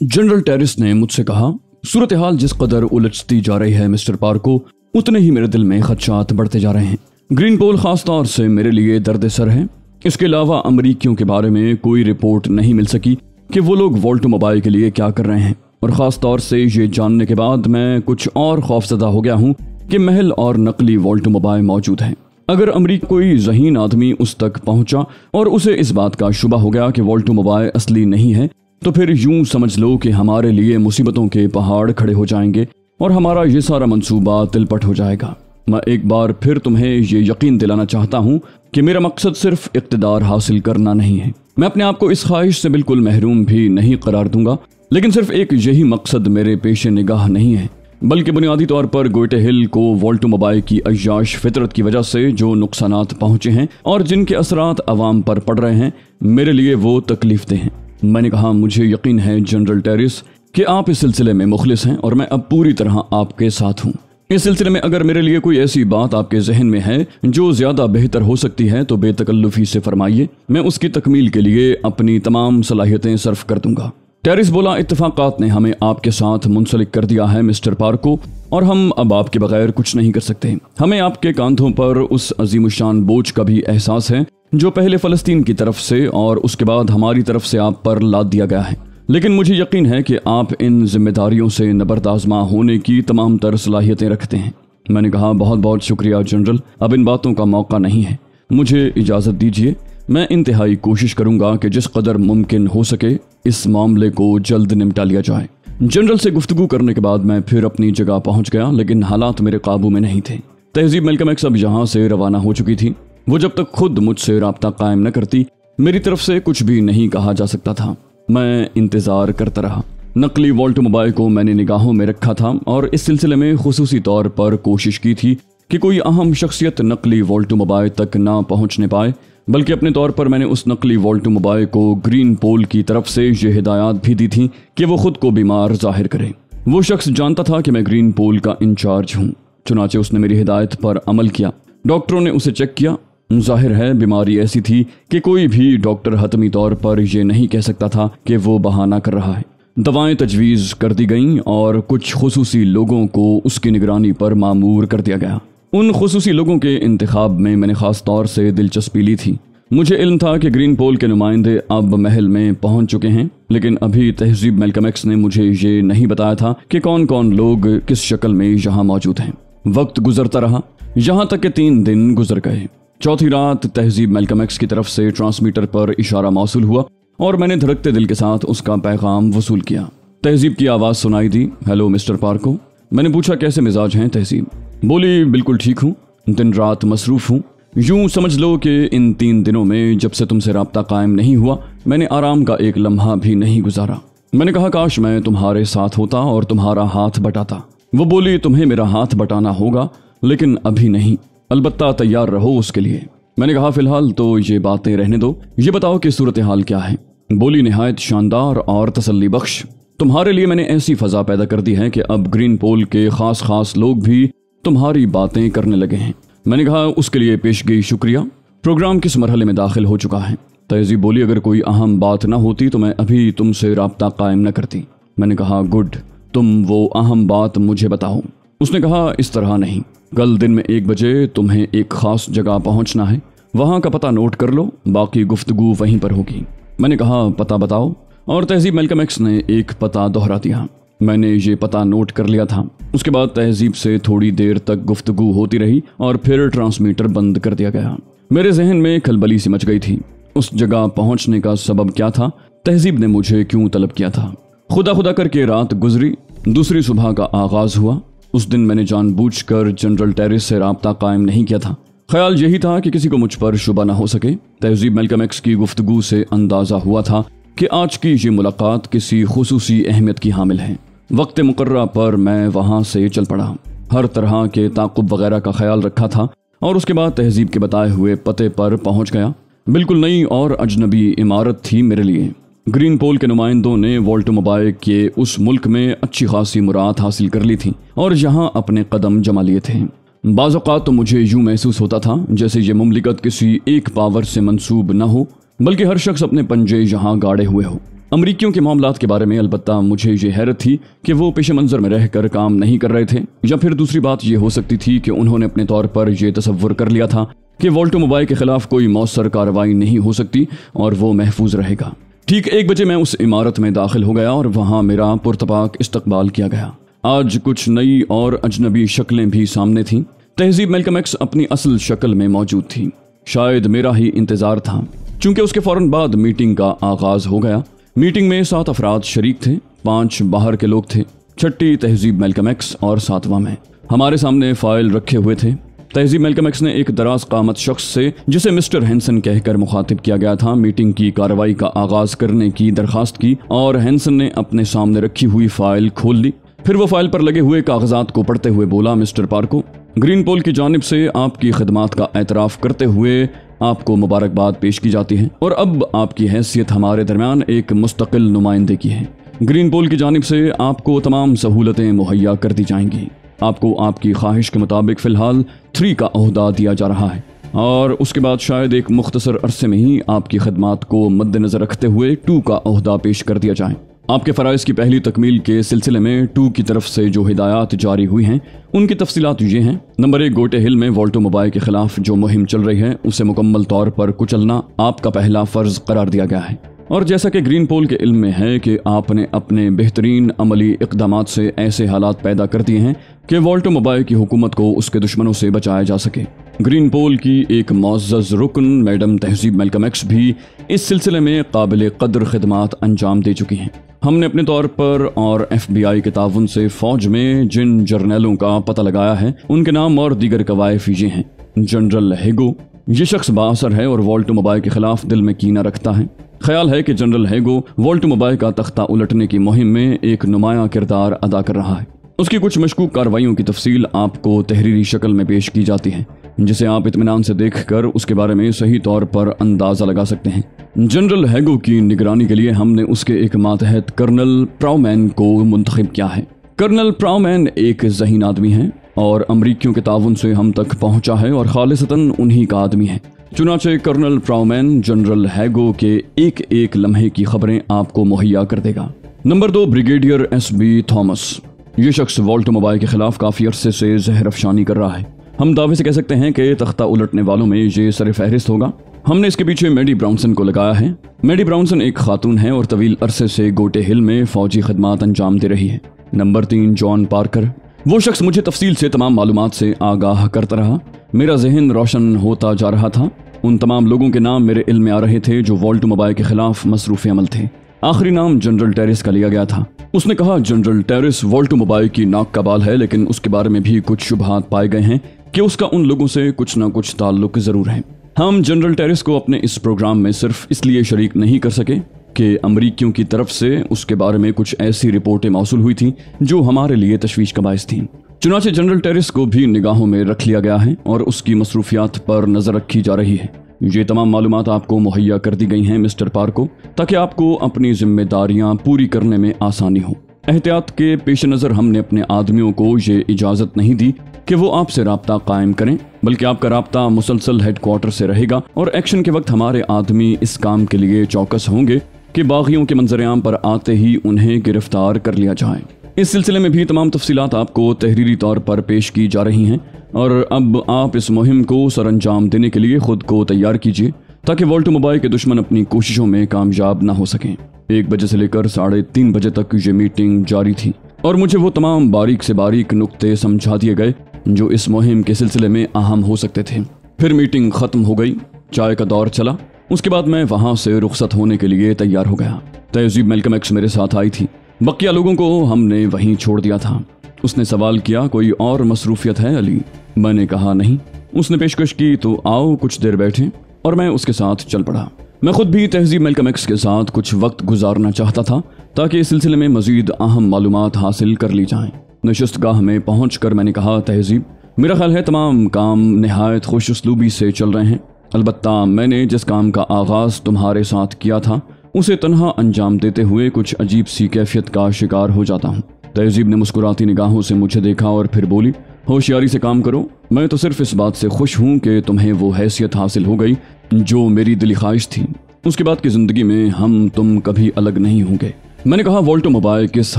General terrace ने मुझसे कहा, सूरत हाल जिस कदर उलझती जा रही है मिस्टर पार्को, उतने ही मेरे दिल में खदशात बढ़ते जा रहे हैं। ग्रीन पोल खास तौर से मेरे लिए दर्द सर है। इसके अलावा अमरीकियों के बारे में कोई रिपोर्ट नहीं मिल सकी कि वो लोग वोल्टोमोबाइल के लिए क्या कर रहे हैं, और ख़ास तौर से ये जानने के बाद मैं कुछ और खौफजदा हो गया हूँ कि महल और नकली वोल्टोमोबाइल मौजूद हैं। अगर अमरीका कोई ज़हीन आदमी उस तक पहुंचा और उसे इस बात का शुबा हो गया कि वोल्टोमोबाइल असली नहीं है, तो फिर यूं समझ लो कि हमारे लिए मुसीबतों के पहाड़ खड़े हो जाएंगे और हमारा ये सारा मंसूबा तिलपट हो जाएगा। मैं एक बार फिर तुम्हें ये यकीन दिलाना चाहता हूँ कि मेरा मकसद सिर्फ इक़्तिदार हासिल करना नहीं है। मैं अपने आप को इस ख्वाहिश से बिल्कुल महरूम भी नहीं करार दूंगा, लेकिन सिर्फ एक यही मकसद मेरे पेश निगाह नहीं है, बल्कि बुनियादी तौर पर गोइटे हिल को वोल्टोमोबाइल की अय्याश फितरत की वजह से जो नुकसानात पहुंचे हैं और जिनके असरात अवाम पर पड़ रहे हैं, मेरे लिए वो तकलीफ दें हैं। मैंने कहा, मुझे यकीन है जनरल टेरिस कि आप इस सिलसिले में मुखलिस हैं और मैं अब पूरी तरह आपके साथ हूँ। इस सिलसिले में अगर मेरे लिए कोई ऐसी बात आपके जहन में है जो ज़्यादा बेहतर हो सकती है तो बेतकल्लुफ़ी से फरमाइए, मैं उसकी तकमील के लिए अपनी तमाम सलाहियतें सर्फ कर दूंगा। टेरिस बोला, इत्तफाकात ने हमें आपके साथ मुंसलिक कर दिया है मिस्टर पार्को, और हम अब आपके बगैर कुछ नहीं कर सकते। हमें आपके कांधों पर उस अजीमुशान बोझ का भी एहसास है जो पहले फ़लस्तीन की तरफ से और उसके बाद हमारी तरफ से आप पर लाद दिया गया है, लेकिन मुझे यकीन है कि आप इन जिम्मेदारियों से नबरदाज़मा होने की तमाम तर सलाहियतें रखते हैं। मैंने कहा, बहुत बहुत शुक्रिया जनरल, अब इन बातों का मौका नहीं है, मुझे इजाज़त दीजिए। मैं इंतहाई कोशिश करूंगा कि जिस कदर मुमकिन हो सके इस मामले को जल्द निपटा लिया जाए। जनरल से गुफ्तगू करने के बाद मैं फिर अपनी जगह पहुंच गया, लेकिन हालात मेरे काबू में नहीं थे। तहजीब मेलकम एक्स अब यहाँ से रवाना हो चुकी थी। वो जब तक खुद मुझसे राब्ता कायम न करती, मेरी तरफ से कुछ भी नहीं कहा जा सकता था। मैं इंतज़ार करता रहा। नकली वोल्टोमोबाइल को मैंने निगाहों में रखा था और इस सिलसिले में खुसूसी तौर पर कोशिश की थी कि कोई अहम शख्सियत नकली वोल्टोमोबाइल तक ना पहुंचने पाए, बल्कि अपने तौर पर मैंने उस नकली वोल्टोमोबाइल को ग्रीन पोल की तरफ से ये हिदायत भी दी थी कि वो खुद को बीमार जाहिर करे। वो शख्स जानता था कि मैं ग्रीन पोल का इंचार्ज हूँ, चुनाचे उसने मेरी हिदायत पर अमल किया। डॉक्टरों ने उसे चेक किया। जाहिर है बीमारी ऐसी थी कि कोई भी डॉक्टर हतमी तौर पर यह नहीं कह सकता था कि वो बहाना कर रहा है। दवाएं तजवीज़ कर दी गईं और कुछ खुसूसी लोगों को उसकी निगरानी पर मामूर कर दिया गया। उन खुसूसी लोगों के इंतखाब में मैंने ख़ास तौर से दिलचस्पी ली थी। मुझे इल्म था कि ग्रीन पोल के नुमाइंदे अब महल में पहुंच चुके हैं, लेकिन अभी तहजीब मेलकम एक्स ने मुझे ये नहीं बताया था कि कौन कौन लोग किस शक्ल में यहाँ मौजूद हैं। वक्त गुजरता रहा, यहाँ तक कि 3 दिन गुजर गए। चौथी रात तहजीब मेलकम एक्स की तरफ से ट्रांसमीटर पर इशारा मौसूल हुआ और मैंने धड़कते दिल के साथ उसका पैगाम वसूल किया। तहजीब की आवाज़ सुनाई दी, हेलो मिस्टर पार्को। मैंने पूछा, कैसे मिजाज हैं तहजीब? बोली, बिल्कुल ठीक हूँ, दिन रात मसरूफ़ हूँ। यूँ समझ लो कि इन 3 दिनों में जब से तुमसे राब्ता कायम नहीं हुआ, मैंने आराम का एक लम्हा भी नहीं गुजारा। मैंने कहा, काश मैं तुम्हारे साथ होता और तुम्हारा हाथ बटाता। वो बोली, तुम्हें मेरा हाथ बटाना होगा, लेकिन अभी नहीं, अलबत्ता तैयार रहो उसके लिए। मैंने कहा, फिलहाल तो ये बातें रहने दो, ये बताओ कि सूरत हाल क्या है। बोली, निहायत शानदार और तसल्ली बख्श। तुम्हारे लिए मैंने ऐसी फ़ज़ा पैदा कर दी है कि अब ग्रीन पोल के ख़ास लोग भी तुम्हारी बातें करने लगे हैं। मैंने कहा, उसके लिए पेशगी शुक्रिया। प्रोग्राम किस मरहले में दाखिल हो चुका है? तहजीब बोली, अगर कोई अहम बात ना होती तो मैं अभी तुमसे राब्ता कायम न करती। मैंने कहा, गुड, तुम वो अहम बात मुझे बताओ। उसने कहा, इस तरह नहीं, कल दिन में 1 बजे तुम्हें एक ख़ास जगह पहुंचना है, वहां का पता नोट कर लो, बाकी गुफ्तगू वहीं पर होगी। मैंने कहा, पता बताओ, और तहजीब मेलकम एक्स ने एक पता दोहरा दिया। मैंने ये पता नोट कर लिया था। उसके बाद तहजीब से थोड़ी देर तक गुफ्तगू होती रही और फिर ट्रांसमीटर बंद कर दिया गया। मेरे जहन में खलबली सी मच गई थी। उस जगह पहुंचने का सबब क्या था? तहजीब ने मुझे क्यों तलब किया था? खुदा करके रात गुजरी, दूसरी सुबह का आगाज हुआ। उस दिन मैंने जानबूझकर जनरल टेरिस से राब्ता कायम नहीं किया था। ख्याल यही था कि किसी को मुझ पर शुबा न हो सके। तहजीब मेलकम एक्स की गुफ्तगू से अंदाजा हुआ था कि आज की ये मुलाकात किसी खुसूसी अहमियत की हामिल है। वक्त मुकर्रा पर मैं वहाँ से चल पड़ा। हर तरह के ताक़ुब वगैरह का ख्याल रखा था और उसके बाद तहजीब के बताए हुए पते पर पहुँच गया। बिल्कुल नई और अजनबी इमारत थी मेरे लिए। ग्रीन पोल के नुमाइंदों ने वोल्टोमोबाइल के उस मुल्क में अच्छी खासी मुराद हासिल कर ली थी और यहाँ अपने कदम जमा लिए थे। बाज़ औक़ात तो मुझे यूँ महसूस होता था जैसे ये मुमलिकत किसी एक पावर से मंसूब न हो, बल्कि हर शख्स अपने पंजे यहाँ गाड़े हुए हो। अमरीकियों के मामलात के बारे में अलबत्ता मुझे ये हैरत थी कि वो पेश मंजर में रहकर काम नहीं कर रहे थे, या फिर दूसरी बात ये हो सकती थी कि उन्होंने अपने तौर पर यह तसव्वुर कर लिया था कि वॉल्टो मोबाइल के खिलाफ कोई मौसर कार्रवाई नहीं हो सकती और वो महफूज रहेगा। ठीक 1 बजे मैं उस इमारत में दाखिल हो गया और वहाँ मेरा पुरतपाक इस्तकबाल किया गया। आज कुछ नई और अजनबी शक्लें भी सामने थीं। तहजीब मैल्कम एक्स अपनी असल शक्ल में मौजूद थी। शायद मेरा ही इंतजार था, चूंकि उसके फौरन बाद मीटिंग का आगाज हो गया। मीटिंग में 7 अफराद शरीक थे, 5 बाहर के लोग थे, 6ठी तहजीब मैल्कम एक्स और 7वां मैं। हमारे सामने फाइल रखे हुए थे। तहजीब मैल्कम एक्स ने एक दराज कामत शख्स से, जिसे मिस्टर हैंसन कहकर मुखातिब किया गया था, मीटिंग की कार्रवाई का आगाज करने की दरखास्त की और हैंसन ने अपने सामने रखी हुई फाइल खोल ली। फिर वो फाइल पर लगे हुए कागजात को पढ़ते हुए बोला, मिस्टर पार्को, ग्रीन पोल की जानिब से आपकी खिदमात का एतराफ़ करते हुए आपको मुबारकबाद पेश की जाती है और अब आपकी हैसियत हमारे दरमियान एक मुस्तकिल नुमाइंदगी है। ग्रीन पोल की जानिब से आपको तमाम सहूलतें मुहैया कर दी जाएंगी। आपको आपकी ख्वाहिश के मुताबिक फ़िलहाल 3 का ओहदा दिया जा रहा है और उसके बाद शायद एक मुख्तसर अरसे में ही आपकी खिदमात को मद्देनज़र रखते हुए 2 का ओहदा पेश कर दिया जाए। आपके फ़राइज़ की पहली तकमील के सिलसिले में 2 की तरफ से जो हिदायत जारी हुई हैं उनकी तफसीलात ये हैं। नंबर 1, गोटे हिल में वॉल्टो मोबाइल के खिलाफ जो मुहिम चल रही है उसे मुकम्मल तौर पर कुचलना आपका पहला फ़र्ज़ करार दिया गया है। और जैसा कि ग्रीन पोल के इल्म में है कि आपने अपने बेहतरीन अमली इक़दामात से ऐसे हालात पैदा कर दिए हैं कि वॉल्टो मोबाइल की हुकूमत को उसके दुश्मनों से बचाया जा सके। ग्रीन पोल की एक मुअज़्ज़ज़ रुकन मैडम तहजीब मैल्कम एक्स भी इस सिलसिले में काबिल कदर खिदमात अंजाम दे चुकी हैं। हमने अपने तौर पर और FBI के ताउन से फ़ौज में जिन जर्नैलों का पता लगाया है उनके नाम और दीगर कवायफ ये हैं। जनरल हेगो, ये शख्स बाअसर है और वॉल्टो मोबाइल के खिलाफ दिल में कीना रखता है। ख्याल है कि जनरल हेगो वॉल्टो मोबाइल का तख्ता उलटने की मुहिम में एक नुमायां किरदार अदा कर रहा है। उसकी कुछ मशकूक कार्रवाइयों की तफसील आपको तहरीरी शक्ल में पेश की जाती है, जिसे आप इत्मीनान से देखकर उसके बारे में सही तौर पर अंदाज़ा लगा सकते हैं। जनरल हेगो की निगरानी के लिए हमने उसके एक मातहत कर्नल प्राउमैन को मुंतखब किया है। कर्नल प्राउमैन एक ज़हीन आदमी है और अमरीकियों के ताउन से हम तक पहुंचा है और खालिसतन उन्हीं का आदमी है। चुनाचे कर्नल प्राउमैन जनरल हेगो के एक एक लम्हे की खबरें आपको मुहैया कर देगा। Number 2, brigadier SB Thomas. ये शख्स वॉल्टो मोबाइल के खिलाफ काफ़ी अरसे से जहर अफशानी कर रहा है। हम दावे से कह सकते हैं कि तख्ता उलटने वालों में ये सर फहरिस्त होगा। हमने इसके पीछे मैडी ब्राउनसन को लगाया है। मैडी ब्राउनसन एक खातून है और तवील अरसे से गोटे हिल में फ़ौजी खदमात अंजाम दे रही है। Number 3, John Parker. वो शख्स मुझे तफसील से तमाम मालूमात से आगाह करता रहा। मेरा जहन रोशन होता जा रहा था। उन तमाम लोगों के नाम मेरे इल्म में आ रहे थे जो वॉल्टो मोबाइल के खिलाफ मसरूफ़ अमल थे। आखिरी नाम जनरल टेरिस का लिया गया था। उसने कहा, जनरल टेरिस वॉल्टो मोबाइल की नाक का बाल है, लेकिन उसके बारे में भी कुछ शुबहात पाए गए हैं कि उसका उन लोगों से कुछ ना कुछ ताल्लुक ज़रूर है। हम जनरल टेरिस को अपने इस प्रोग्राम में सिर्फ इसलिए शरीक नहीं कर सके कि अमरीकियों की तरफ से उसके बारे में कुछ ऐसी रिपोर्टें मौसूल हुई थी जो हमारे लिए तशवीश का बायस थीं। चुनाचे जनरल टेरिस को भी निगाहों में रख लिया गया है और उसकी मसरूफियात पर नज़र रखी जा रही है। ये तमाम मालूमात आपको मुहैया कर दी गई हैं मिस्टर पार्को, ताकि आपको अपनी जिम्मेदारियां पूरी करने में आसानी हो। एहतियात के पेश नज़र हमने अपने आदमियों को ये इजाज़त नहीं दी कि वो आपसे राब्ता कायम करें, बल्कि आपका राब्ता मुसलसल हेडक्वार्टर से रहेगा और एक्शन के वक्त हमारे आदमी इस काम के लिए चौकस होंगे कि बागियों के मंजरेआम पर आते ही उन्हें गिरफ्तार कर लिया जाए। इस सिलसिले में भी तमाम तफसीलात आपको तहरीरी तौर पर पेश की जा रही हैं और अब आप इस मुहिम को सर अंजाम देने के लिए खुद को तैयार कीजिए ताकि वॉल्टो मोबाइल के दुश्मन अपनी कोशिशों में कामयाब ना हो सकें। 1 बजे से लेकर 3:30 बजे तक ये मीटिंग जारी थी और मुझे वो तमाम बारीक से बारीक नुक्ते समझा दिए गए जो इस मुहिम के सिलसिले में अहम हो सकते थे। फिर मीटिंग ख़त्म हो गई, चाय का दौर चला। उसके बाद मैं वहाँ से रुखसत होने के लिए तैयार हो गया। तहजीब मैल्कम एक्स मेरे साथ आई थी। बकिया लोगों को हमने वहीं छोड़ दिया था। उसने सवाल किया, कोई और मसरूफियत है अली? मैंने कहा नहीं। उसने पेशकश की, तो आओ कुछ देर बैठें, और मैं उसके साथ चल पड़ा। मैं खुद भी तहजीब मैल्कम एक्स के साथ कुछ वक्त गुजारना चाहता था ताकि इस सिलसिले में मजीद अहम मालूमात हासिल कर ली जाएं। नशिस्तगाह में पहुँच कर मैंने कहा, तहजीब, मेरा ख्याल है तमाम काम नहायत खुश उसलूबी से चल रहे हैं। अलबत्ता मैंने जिस काम का आगाज़ तुम्हारे साथ किया था उसे तन्हा अंजाम देते हुए कुछ अजीब सी कैफियत का शिकार हो जाता हूँ। तहजीब ने मुस्कुराती निगाहों से मुझे देखा और फिर बोली, होशियारी से काम करो। मैं तो सिर्फ इस बात से खुश हूँ कि तुम्हें वो हैसियत हासिल हो गई जो मेरी दिली ख्वाहिश थी। اس کے بعد کی زندگی میں ہم تم کبھی الگ نہیں ہوں گے۔ میں نے کہا والٹر موبائے کس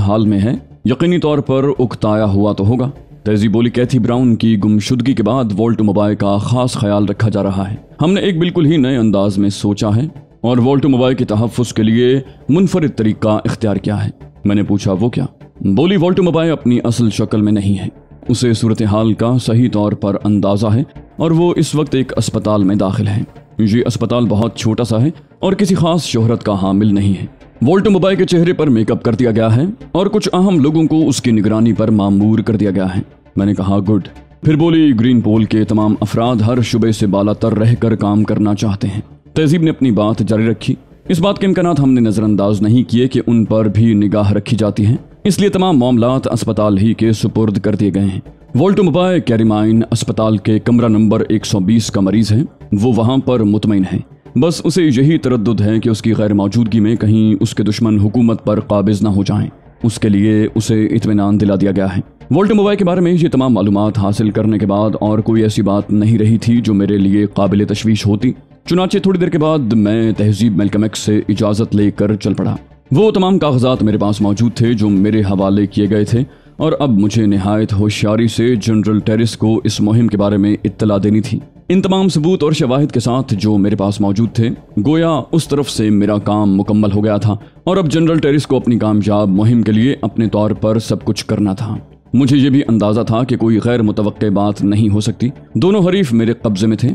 حال میں ہے؟ یقینی طور پر اکتایا ہوا تو ہوگا۔ تیزی بولی کیتھی براؤن کی گمشدگی کے بعد والٹر موبائے کا خاص خیال رکھا جا رہا ہے۔ ہم نے ایک بالکل ہی نئے انداز میں سوچا ہے اور والٹر موبائے کے تحفظ کے لیے منفرد طریقہ اختیار کیا ہے۔ میں نے پوچھا وہ کیا؟ بولی والٹر موبائے اپنی اصل شکل میں نہیں ہے، اسے صورتحال کا صحیح طور پر اندازہ ہے اور وہ اس وقت ایک اسپتال میں داخل ہے۔ یہ اسپتال بہت چھوٹا سا ہے اور کسی خاص شہرت کا حامل نہیں ہے۔ والٹر موبائے کے چہرے پر میک اپ کر دیا گیا ہے اور کچھ اہم لوگوں کو اس کی نگرانی پر مامور کر دیا گیا ہے۔ میں نے کہا گڈ۔ پھر بولی گرین پول کے تمام افراد ہر شعبے سے بالا تر رہ کر کام کرنا چاہتے ہیں۔ تہذیب نے اپنی بات جاری رکھی۔ اس بات کے امکانات ہم نے نظر انداز نہیں کیے کہ ان پر بھی نگاہ رکھی جاتی ہے، اس لیے تمام معاملات اسپتال ہی کے سپرد کر دیے گئے ہیں۔ والٹر موبائے کیریمائن اسپتال کے کمرہ نمبر 120 کا مریض ہے، وہ وہاں پر مطمئن ہے۔ بس اسے یہی تردد ہے کہ اس کی غیر موجودگی میں کہیں اس کے دشمن حکومت پر قابض نہ ہو جائیں۔ اس کے لیے اسے اطمینان دلا دیا گیا ہے۔ والٹر موبائے کے بارے میں یہ تمام معلومات حاصل کرنے کے بعد اور کوئی ایسی بات نہیں رہی تھی جو میرے لیے قابل تشویش ہوتی۔ چنانچہ تھوڑی دیر کے بعد میں تہذیب میلکم ایکس سے اجازت لے کر چل پڑا۔ وہ تمام کاغذات میرے پاس موجود تھے جو میرے حوالے کیے گئے تھے اور اب مجھے نہایت ہوشیاری سے جنرل ٹیرس کو اس مہم کے بارے میں اطلاع دینی تھی۔ ان تمام ثبوت اور شواہد کے ساتھ جو میرے پاس موجود تھے، گویا اس طرف سے میرا کام مکمل ہو گیا تھا اور اب جنرل ٹیرس کو اپنی کامیاب مہم کے لیے اپنے طور پر سب کچھ کرنا تھا۔ مجھے یہ بھی اندازہ تھا کہ کوئی غیر متوقع بات نہیں ہو سکتی۔ دونوں حریف میرے قبضے میں تھے۔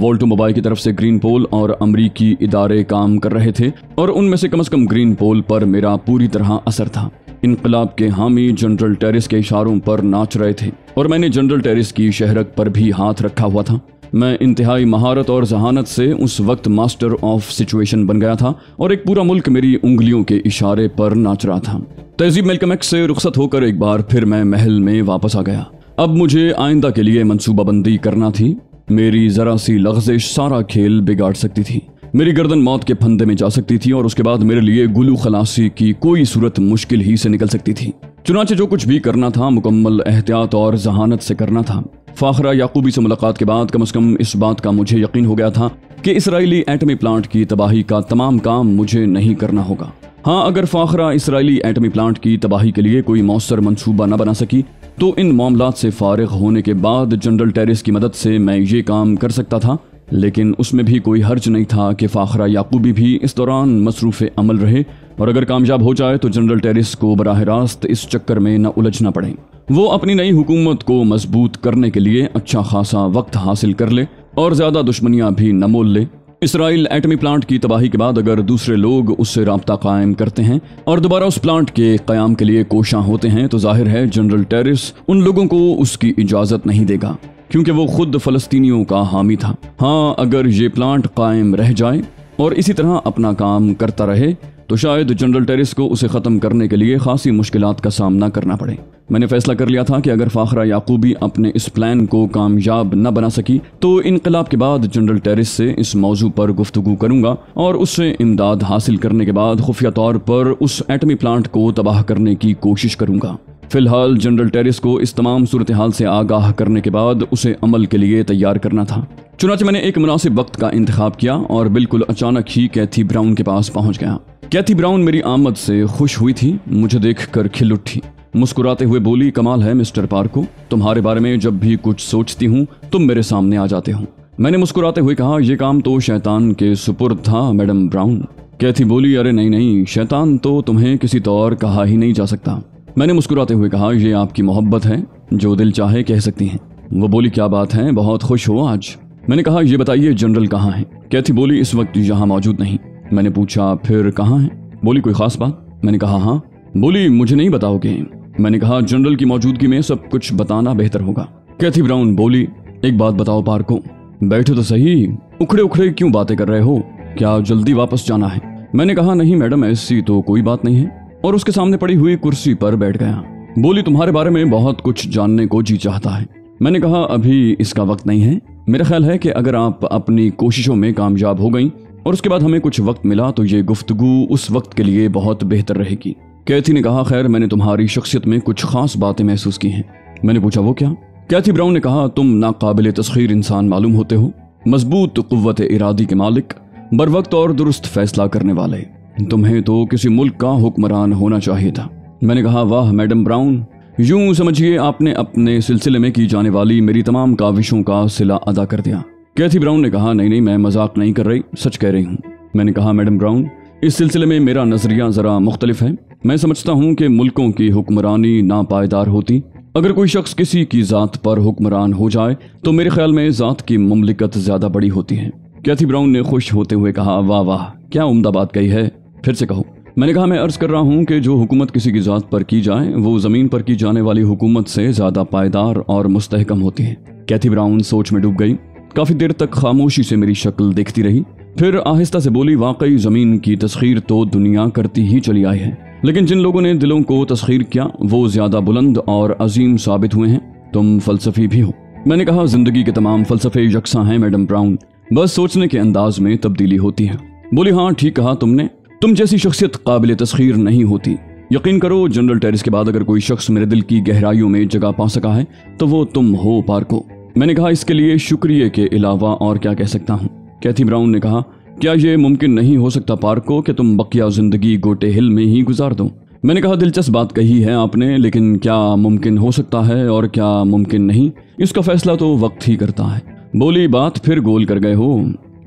والٹر موبائے کی طرف سے گرین پول اور امریکی ادارے کام کر رہے تھے اور ان میں سے کم گرین پول پر میرا پوری طرح اثر تھا۔ انقلاب کے حامی جنرل ٹیرس کے اشاروں پر ناچ رہے تھے اور میں نے جنرل ٹیرس کی شہرت پر بھی ہاتھ رکھا ہوا تھا۔ میں انتہائی مہارت اور ذہانت سے اس وقت ماسٹر آف سچویشن بن گیا تھا اور ایک پورا ملک میری انگلیوں کے اشارے پر ناچ رہا تھا۔ تہذیب میلکم ایکس سے رخصت ہو کر ایک بار پھر میں محل میں واپس آ گیا۔ اب مجھے آئندہ کے لیے منصوبہ بندی کرنا تھی۔ میری ذرا سی لغزش سارا کھیل بگاڑ سکتی تھی۔ میری گردن موت کے پھندے میں جا سکتی تھی اور اس کے بعد میرے لیے گلو خلاصی کی کوئی صورت مشکل ہی سے نکل سکتی تھی۔ چنانچہ جو کچھ بھی کرنا تھا مکمل احتیاط اور ذہانت سے کرنا تھا۔ فاخرہ یعقوبی سے ملاقات کے بعد کم از کم اس بات کا مجھے یقین ہو گیا تھا کہ اسرائیلی ایٹمی پلانٹ کی تباہی کا تمام کام مجھے نہیں کرنا ہوگا۔ ہاں، اگر فاخرہ اسرائیلی ایٹمی پلانٹ کی تباہی کے لیے کوئی مؤثر منصوبہ نہ بنا سکی تو ان معاملات سے فارغ ہونے کے بعد جنرل ٹیرس کی مدد سے میں یہ کام کر سکتا تھا، لیکن اس میں بھی کوئی حرج نہیں تھا کہ فاخرہ یعقوبی بھی اس دوران مصروف عمل رہے اور اگر کامیاب ہو جائے تو جنرل ٹیرس کو براہ راست اس چکر میں نہ الجھنا پڑے۔ وہ اپنی نئی حکومت کو مضبوط کرنے کے لیے اچھا خاصا وقت حاصل کر لے اور زیادہ دشمنیاں بھی نہ مول لے۔ اسرائیل ایٹمی پلانٹ کی تباہی کے بعد اگر دوسرے لوگ اس سے رابطہ قائم کرتے ہیں اور دوبارہ اس پلانٹ کے قیام کے لیے کوشاں ہوتے ہیں تو ظاہر ہے جنرل ٹیرس ان لوگوں کو اس کی اجازت نہیں دے گا، کیونکہ وہ خود فلسطینیوں کا حامی تھا۔ ہاں، اگر یہ پلانٹ قائم رہ جائے اور اسی طرح اپنا کام کرتا رہے تو شاید جنرل ٹیرس کو اسے ختم کرنے کے لیے خاصی مشکلات کا سامنا کرنا پڑے۔ میں نے فیصلہ کر لیا تھا کہ اگر فاخرہ یعقوبی اپنے اس پلان کو کامیاب نہ بنا سکی تو انقلاب کے بعد جنرل ٹیرس سے اس موضوع پر گفتگو کروں گا اور اس سے امداد حاصل کرنے کے بعد خفیہ طور پر اس ایٹمی پلانٹ کو تباہ کرنے کی کوشش کروں گا۔ فی الحال جنرل ٹیرس کو اس تمام صورتحال سے آگاہ کرنے کے بعد اسے عمل کے لیے تیار کرنا تھا۔ چنانچہ میں نے ایک مناسب وقت کا انتخاب کیا اور بالکل اچانک ہی کیتھی براؤن کے پاس پہنچ گیا۔ کیتھی براؤن میری آمد سے خوش ہوئی تھی، مجھے دیکھ کر کھل اٹھی۔ مسکراتے ہوئے بولی، کمال ہے مسٹر پارکو، تمہارے بارے میں جب بھی کچھ سوچتی ہوں تم میرے سامنے آ جاتے ہو۔ میں نے مسکراتے ہوئے کہا، یہ کام تو شیطان کے سپرد تھا میڈم براؤن۔ کیتھی بولی، ارے نہیں، شیطان تو تمہیں کسی طور کہا ہی نہیں جا سکتا۔ میں نے مسکراتے ہوئے کہا، یہ آپ کی محبت ہے، جو دل چاہے کہہ سکتی ہیں۔ وہ بولی، کیا بات ہے، بہت خوش ہو آج۔ میں نے کہا، یہ بتائیے جنرل کہاں ہیں؟ کیتھی بولی، اس وقت یہاں موجود نہیں۔ میں نے پوچھا، پھر کہاں ہیں؟ بولی، کوئی خاص بات؟ میں نے کہا، ہاں۔ بولی، مجھے نہیں بتاؤ گے؟ میں نے کہا، جنرل کی موجودگی میں سب کچھ بتانا بہتر ہوگا۔ کیتھی براؤن بولی، ایک بات بتاؤ پارکو، بیٹھے تو صحیح، اکھڑے کیوں باتیں کر رہے ہو؟ کیا جلدی واپس جانا ہے؟ میں نے کہا، نہیں میڈم، ایسی تو کوئی بات نہیں ہے، اور اس کے سامنے پڑی ہوئی کرسی پر بیٹھ گیا۔ بولی، تمہارے بارے میں بہت کچھ جاننے کو جی چاہتا ہے۔ میں نے کہا، ابھی اس کا وقت نہیں ہے۔ میرا خیال ہے کہ اگر آپ اپنی کوششوں میں کامیاب ہو گئیں اور اس کے بعد ہمیں کچھ وقت ملا تو یہ گفتگو اس وقت کے لیے بہت بہتر رہے گی۔ کیتھی نے کہا، خیر، میں نے تمہاری شخصیت میں کچھ خاص باتیں محسوس کی ہیں۔ میں نے پوچھا، وہ کیا؟ کیتھی براؤن نے کہا، تم ناقابل تسخیر انسان معلوم ہوتے ہو، مضبوط قوت ارادی کے مالک، बर वक्त और दुरुस्त फैसला करने वाले। तुम्हें तो किसी मुल्क का हुक्मरान होना चाहिए था। मैंने कहा, वाह मैडम ब्राउन, यूं समझिए आपने अपने सिलसिले में की जाने वाली मेरी तमाम काविशों का सिला अदा कर दिया। कैथी ब्राउन ने कहा, नहीं नहीं, मैं मजाक नहीं कर रही, सच कह रही हूँ। मैंने कहा, मैडम ब्राउन, इस सिलसिले में मेरा नजरिया जरा मुख्तलिफ है। मैं समझता हूँ कि मुल्कों की हुक्मरानी नापायदार होती। अगर कोई शख्स किसी की ज़ात पर हुक्मरान हो जाए तो मेरे ख्याल में ज़ात की मुमलिकत ज़्यादा बड़ी होती है। कैथी ब्राउन ने खुश होते हुए कहा, वाह वाह, क्या उम्दा बात कही है, फिर से कहो। मैंने कहा, मैं अर्ज़ कर रहा हूँ कि जो हुकूमत किसी की ज़ात पर की जाए वो ज़मीन पर की जाने वाली हुकूमत से ज़्यादा पायदार और मुस्तहकम होती है। कैथी ब्राउन सोच में डूब गई। काफ़ी देर तक खामोशी से मेरी शक्ल देखती रही, फिर आहिस्ता से बोली, वाकई ज़मीन की तस्खीर तो दुनिया करती ही चली आई है, लेकिन जिन लोगों ने दिलों को तस्खीर किया वो ज़्यादा बुलंद और अजीम साबित हुए हैं। तुम फ़लसफ़ी भी हो। मैंने कहा, ज़िंदगी के तमाम फ़लसफ़े यकसा हैं मैडम ब्राउन, बस सोचने के अंदाज में तब्दीली होती है। बोली, हाँ ठीक कहा तुमने, तुम जैसी शख्सियत काबिल तस्खीर नहीं होती। यकीन करो, जनरल टेरिस के बाद अगर कोई शख्स मेरे दिल की गहराइयों में जगह पा सका है तो वो तुम हो पार्को। मैंने कहा, इसके लिए शुक्रिया के अलावा और क्या कह सकता हूँ। कैथी ब्राउन ने कहा, क्या ये मुमकिन नहीं हो सकता पार्को कि तुम बकिया ज़िंदगी गोटे हिल में ही गुजार दो। मैंने कहा, दिलचस्प बात कही है आपने, लेकिन क्या मुमकिन हो सकता है और क्या मुमकिन नहीं, इसका फैसला तो वक्त ही करता है। बोली, बात फिर गोल कर गए हो।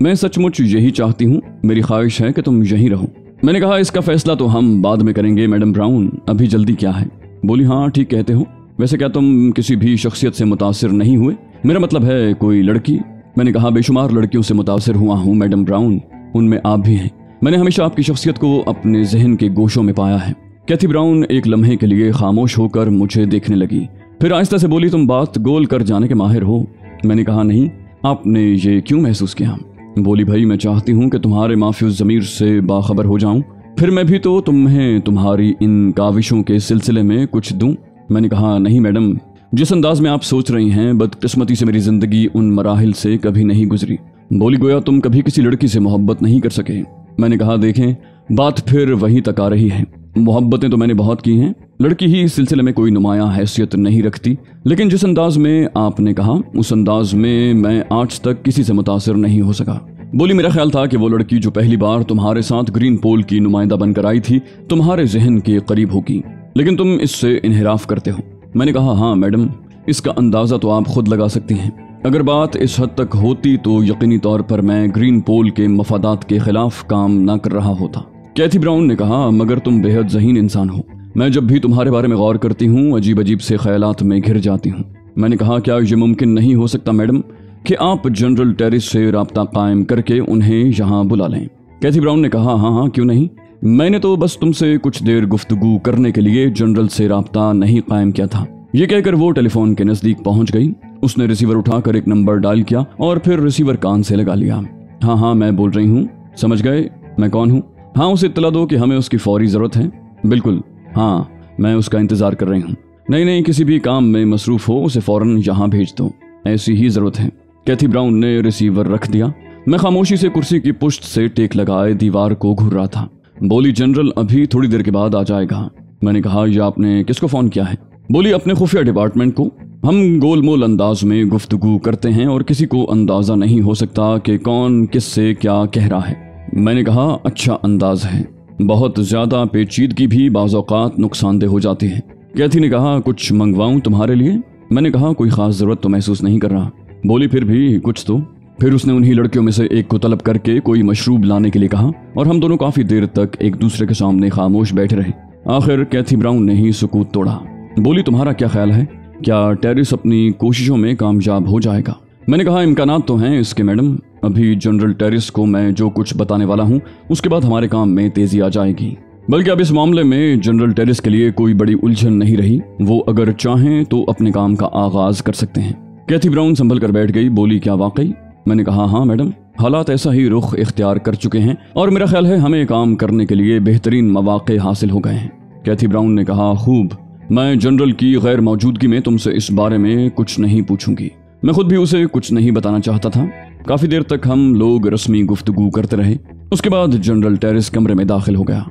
मैं सचमुच यही चाहती हूँ, मेरी ख्वाहिश है कि तुम यहीं रहो। मैंने कहा, इसका फैसला तो हम बाद में करेंगे मैडम ब्राउन, अभी जल्दी क्या है। बोली, हाँ ठीक कहते हो। वैसे क्या तुम किसी भी शख्सियत से मुतासिर नहीं हुए? मेरा मतलब है कोई लड़की। मैंने कहा, बेशुमार लड़कियों से मुतासिर हुआ हूँ मैडम ब्राउन, उनमें आप भी हैं। मैंने हमेशा आपकी शख्सियत को अपने जहन के गोशों में पाया है। कैथी ब्राउन एक लम्हे के लिए खामोश होकर मुझे देखने लगी, फिर आहिस्ता से बोली, तुम बात गोल कर जाने के माहिर हो। मैंने कहा, नहीं, आपने ये क्यों महसूस किया? बोली, भाई मैं चाहती हूँ कि तुम्हारे माफियूज ज़मीर से बाखबर हो जाऊँ, फिर मैं भी तो तुम्हें तुम्हारी इन काविशों के सिलसिले में कुछ दूँ। मैंने कहा, नहीं मैडम, जिस अंदाज में आप सोच रही हैं, बदकिस्मती से मेरी ज़िंदगी उन मराहिल से कभी नहीं गुजरी। बोली, गोया तुम कभी किसी लड़की से मोहब्बत नहीं कर सके। मैंने कहा, देखें बात फिर वहीं तक आ रही है। मोहब्बतें तो मैंने बहुत की हैं, लड़की ही इस सिलसिले में कोई नुमायां हैसियत नहीं रखती, लेकिन जिस अंदाज में आपने कहा उस अंदाज में मैं आज तक किसी से मुतासिर नहीं हो सका। बोली, मेरा ख्याल था कि वो लड़की जो पहली बार तुम्हारे साथ ग्रीन पोल की नुमाइंदा बनकर आई थी तुम्हारे जहन के करीब होगी, लेकिन तुम इससे इन्हिराफ करते हो। मैंने कहा, हाँ मैडम, इसका अंदाज़ा तो आप खुद लगा सकती हैं। अगर बात इस हद तक होती तो यकीनी तौर पर मैं ग्रीन पोल के मफादात के खिलाफ काम ना कर रहा होता। कैथी ब्राउन ने कहा, मगर तुम बेहद ज़हीन इंसान हो। मैं जब भी तुम्हारे बारे में गौर करती हूँ अजीब अजीब से ख्यालात में घिर जाती हूँ। मैंने कहा, क्या ये मुमकिन नहीं हो सकता मैडम कि आप जनरल टेरिस से राब्ता कायम करके उन्हें यहाँ बुला लें? कैथी ब्राउन ने कहा, हाँ हाँ क्यों नहीं, मैंने तो बस तुमसे कुछ देर गुफ्तगू करने के लिए जनरल से राब्ता नहीं कायम किया था। ये कहकर वो टेलीफोन के नज़दीक पहुँच गई। उसने रिसीवर उठाकर एक नंबर डायल किया और फिर रिसीवर कान से लगा लिया। हाँ हाँ मैं बोल रही हूँ, समझ गए मैं कौन हूँ? हाँ, उसे इत्तला दो कि हमें उसकी फौरी ज़रूरत है। बिल्कुल, हाँ मैं उसका इंतज़ार कर रही हूँ। नहीं नहीं, किसी भी काम में मसरूफ़ हो उसे फ़ौरन यहाँ भेज दो, ऐसी ही ज़रूरत है। कैथी ब्राउन ने रिसीवर रख दिया। मैं खामोशी से कुर्सी की पुश्त से टेक लगाए दीवार को घूर रहा था। बोली, जनरल अभी थोड़ी देर के बाद आ जाएगा। मैंने कहा, यह आपने किसको फ़ोन किया है? बोली, अपने खुफिया डिपार्टमेंट को। हम गोलमोल अंदाज में गुफ्तगू करते हैं और किसी को अंदाज़ा नहीं हो सकता कि कौन किससे क्या कह रहा है। मैंने कहा, अच्छा अंदाज है, बहुत ज़्यादा पेचीदगी भी बाज़ औक़ात नुकसानदेह हो जाती है। कैथी ने कहा, कुछ मंगवाऊँ तुम्हारे लिए? मैंने कहा, कोई ख़ास ज़रूरत तो महसूस नहीं कर रहा। बोली, फिर भी कुछ तो। फिर उसने उन्हीं लड़कियों में से एक को तलब करके कोई मशरूब लाने के लिए कहा और हम दोनों काफ़ी देर तक एक दूसरे के सामने खामोश बैठे रहे। आखिर कैथी ब्राउन ने ही सुकूत तोड़ा। बोली, तुम्हारा क्या ख्याल है, क्या टेरिस अपनी कोशिशों में कामयाब हो जाएगा? मैंने कहा, इम्कानात तो हैं इसके मैडम। अभी जनरल टेरिस को मैं जो कुछ बताने वाला हूँ उसके बाद हमारे काम में तेज़ी आ जाएगी। बल्कि अब इस मामले में जनरल टेरिस के लिए कोई बड़ी उलझन नहीं रही। वो अगर चाहें तो अपने काम का आगाज़ कर सकते हैं। कैथी ब्राउन संभल कर बैठ गई। बोली, क्या वाकई? मैंने कहा, हाँ मैडम, हालात ऐसा ही रुख इख्तियार कर चुके हैं और मेरा ख्याल है हमें काम करने के लिए बेहतरीन मौक़े हासिल हो गए हैं। कैथी ब्राउन ने कहा, खूब, मैं जनरल की गैर मौजूदगी में तुमसे इस बारे में कुछ नहीं पूछूंगी। मैं खुद भी उसे कुछ नहीं बताना चाहता था। काफ़ी देर तक हम लोग रस्मी गुफ्तगू करते रहे। उसके बाद जनरल टेरिस कमरे में दाखिल हो गया।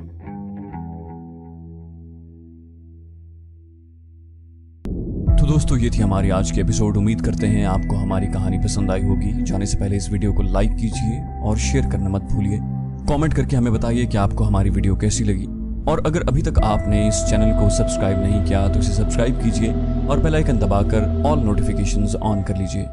तो दोस्तों ये थी हमारी आज की एपिसोड। उम्मीद करते हैं आपको हमारी कहानी पसंद आई होगी। जाने से पहले इस वीडियो को लाइक कीजिए और शेयर करना मत भूलिए। कमेंट करके हमें बताइए कि आपको हमारी वीडियो कैसी लगी। और अगर अभी तक आपने इस चैनल को सब्सक्राइब नहीं किया तो इसे सब्सक्राइब कीजिए और बेल आइकन दबाकर ऑल नोटिफिकेशंस ऑन कर लीजिए।